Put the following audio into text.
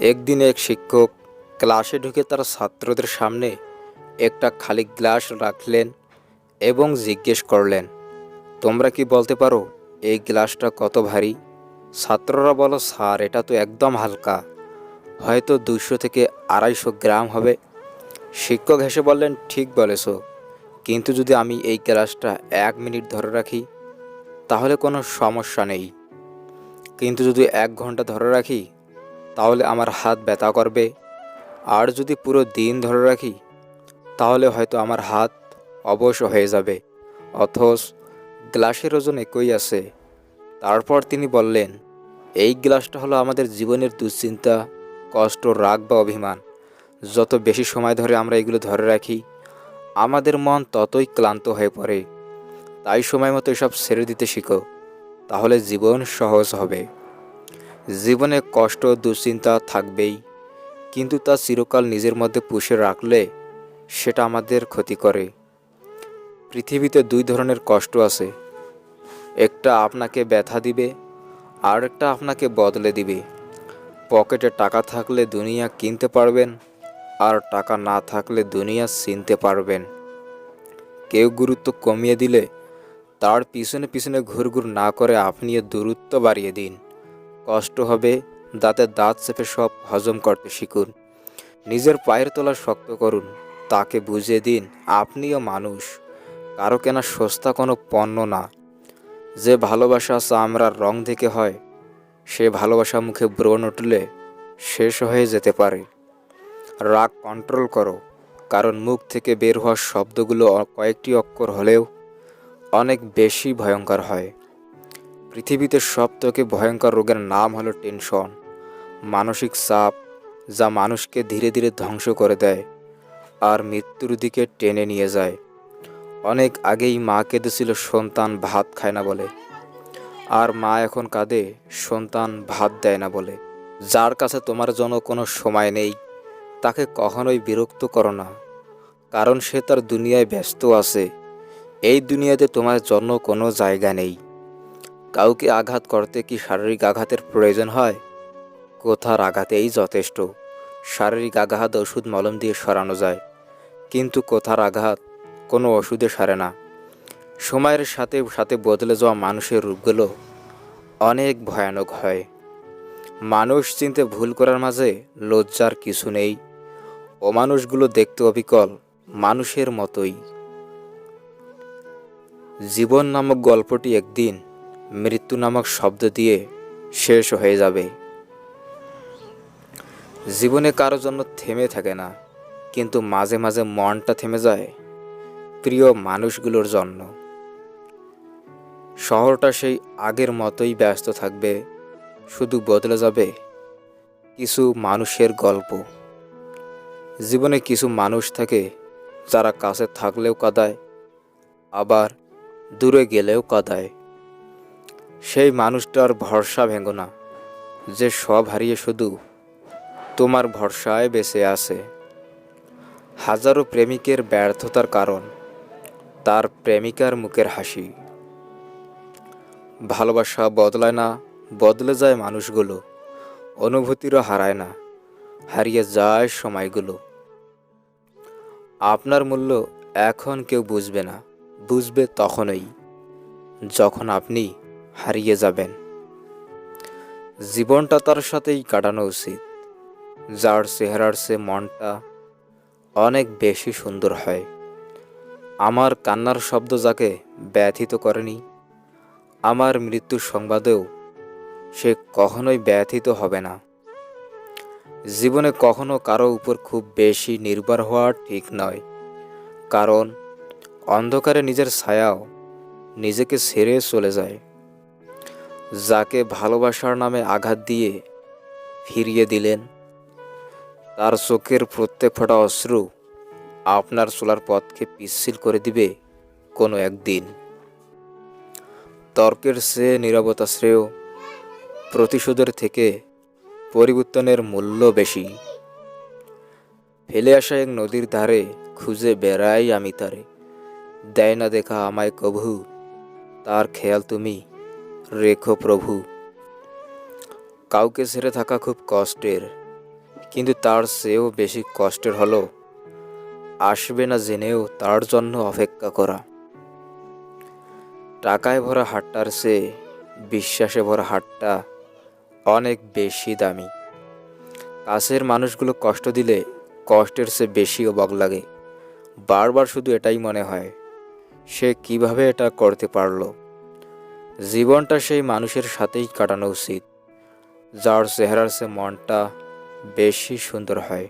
একদিন এক শিক্ষক ক্লাসে ঢুকে তার ছাত্রদের সামনে একটা খালি গ্লাস রাখলেন এবং জিজ্ঞেস করলেন, তোমরা কি বলতে পারো এই গ্লাসটা কত ভারী? ছাত্ররা বলো, স্যার এটা তো একদম হালকা, হয়তো 200 থেকে 250 গ্রাম হবে। শিক্ষক হেসে বললেন, ঠিক বলেছ, কিন্তু যদি আমি এই গ্লাসটা 1 মিনিট ধরে রাখি তাহলে কোনো সমস্যা নেই, কিন্তু যদি 1 ঘন্টা ধরে রাখি তাহলে আমার হাত ব্যথা করবে, আর যদি পুরো দিন ধরে রাখি তাহলে হয়তো আমার হাত অবশ হয়ে যাবে। অথচ গ্লাসের ওজন একই আছে। তারপর তিনি বললেন, এই গ্লাসটা হলো আমাদের জীবনের দুশ্চিন্তা, কষ্ট, রাগ বা অভিমান। যত বেশি সময় ধরে আমরা এগুলো ধরে রাখি আমাদের মন ততই ক্লান্ত হয়ে পড়ে। তাই সময় মতো এসব ছেড়ে দিতে শিখো, তাহলে জীবন সহজ হবে। জীবনে কষ্ট দুশ্চিন্তা থাকবেই, কিন্তু তা চিরকাল নিজের মধ্যে পুষে রাখলে সেটা আমাদের ক্ষতি করে। পৃথিবীতে 2 ধরনের কষ্ট আছে, একটা আপনাকে ব্যথা দিবে আর একটা আপনাকে বদলে দিবে। পকেটে টাকা থাকলে দুনিয়া কিনতে পারবেন, আর টাকা না থাকলে দুনিয়া চিনতে পারবেন। কেউ গুরুত্ব কমিয়ে দিলে তার পিছনে পিছনে ঘুরঘুর না করে আপনি এর দূরত্ব বাড়িয়ে দিন। কষ্ট হবে, দাঁতে দাঁত চেপে সব হজম করতে শিখুন। নিজের পায়ের তলা শক্ত করুন, তাকে বুঝিয়ে দিন আপনিও মানুষ, কারো কেনা সস্তা কোনো পণ্য না। যে ভালোবাসা চামড়ার রং থেকে হয়, সে ভালোবাসা মুখে ব্রণ উঠলে শেষ হয়ে যেতে পারে। রাগ কন্ট্রোল করো, কারণ মুখ থেকে বের হওয়া শব্দগুলো কয়েকটি অক্ষর হলেও অনেক বেশি ভয়ঙ্কর হয়। পৃথিবীতে সবথেকে ভয়ঙ্কর রোগের নাম হলো টেনশন, মানসিক চাপ, যা মানুষকে ধীরে ধীরে ধ্বংস করে দেয় আর মৃত্যুর দিকে টেনে নিয়ে যায়। অনেক আগেই মা কেঁদেছিল সন্তান ভাত খায় না বলে, আর মা এখন কাঁদে সন্তান ভাত দেয় না বলে। যার কাছে তোমার জন্য কোনো সময় নেই তাকে কখনোই বিরক্ত করো না, কারণ সে তার দুনিয়ায় ব্যস্ত আছে। এই দুনিয়াতে তোমার জন্য কোনো জায়গা নেই। কাউকে আঘাত করতে কি শারীরিক আঘাতের প্রয়োজন হয়? কথার আঘাতেই যথেষ্ট। শারীরিক আঘাত ওষুধ মলম দিয়ে সরানো যায়, কিন্তু কথার আঘাত কোনো ওষুধে সারে না। সময়ের সাথে সাথে বদলে যাওয়া মানুষের রূপগুলো অনেক ভয়ানক হয়। মানুষ চিনতে ভুল করার মাঝে লজ্জার কিছু নেই। অমানুষগুলো দেখতে অবিকল মানুষের মতোই। জীবন নামক গল্পটি একদিন মৃত্যু নামক শব্দ দিয়ে শেষ হয়ে যাবে। জীবনে কারো জন্য থেমে থাকে না, কিন্তু মাঝে মাঝে মনটা থেমে যায় প্রিয় মানুষগুলোর জন্য। শহরটা সেই আগের মতোই ব্যস্ত থাকবে, শুধু বদলে যাবে কিছু মানুষের গল্প। জীবনে কিছু মানুষ থাকে যারা কাছে থাকলেও কাঁদায়, আবার দূরে গেলেও কাঁদায়। সেই মানুষটার ভরসা ভেঙো না, যে সব হারিয়ে শুধু তোমার ভরসায় বেঁচে আছে। হাজারো প্রেমিকের ব্যর্থতার কারণ তার প্রেমিকার মুখের হাসি। ভালোবাসা বদলায় না, বদলে যায় মানুষগুলো। অনুভূতিরও হারায় না, হারিয়ে যায় সময়গুলো। আপনার মূল্য এখন কেউ বুঝবে না, বুঝবে তখনই যখন আপনি হারিয়ে যাবেন। জীবনটা তার সাথেই কাটানো উচিত, যার চেহারার চেয়ে মনটা অনেক বেশি সুন্দর হয়। আমার কান্নার শব্দ যাকে ব্যথিত করেনি, আমার মৃত্যুর সংবাদেও সে কখনোই ব্যথিত হবে না। জীবনে কখনো কারো উপর খুব বেশি নির্ভর হওয়া ঠিক নয়, কারণ অন্ধকারে নিজের ছায়াও নিজেকে ছেড়ে চলে যায়। যাকে ভালোবাসার নামে আঘাত দিয়ে ফিরিয়ে দিলেন, তার চোখের প্রত্যেক ফোঁটা অশ্রু আপনার চলার পথকে পিচ্ছিল করে দিবে কোনো একদিন। তর্কের চেয়ে নীরবতা শ্রেয়, প্রতিশোধের থেকে পরিবর্তনের মূল্য বেশি। ফেলে আসা এক নদীর ধারে খুঁজে বেড়াই আমি তারে, দেয় না দেখা আমায় কভু, তার খেয়াল তুমি রেখো প্রভু। কাউকে ছেড়ে থাকা খুব কষ্টের, কিন্তু তার চেয়েও বেশি কষ্টের হলো আসবে না জেনেও তার জন্য অপেক্ষা করা। টাকায় ভরা হাটটার চেয়ে বিশ্বাসে ভরা হাটটা অনেক বেশি দামি। কাছের মানুষগুলো কষ্ট দিলে কষ্টের চেয়ে বেশি অবাক লাগে। বারবার শুধু এটাই মনে হয়, সে কিভাবে এটা করতে পারলো। জীবনটা সেই মানুষের সাথেই কাটানো উচিত, যার চেহারার চেয়ে মনটা বেশি সুন্দর হয়।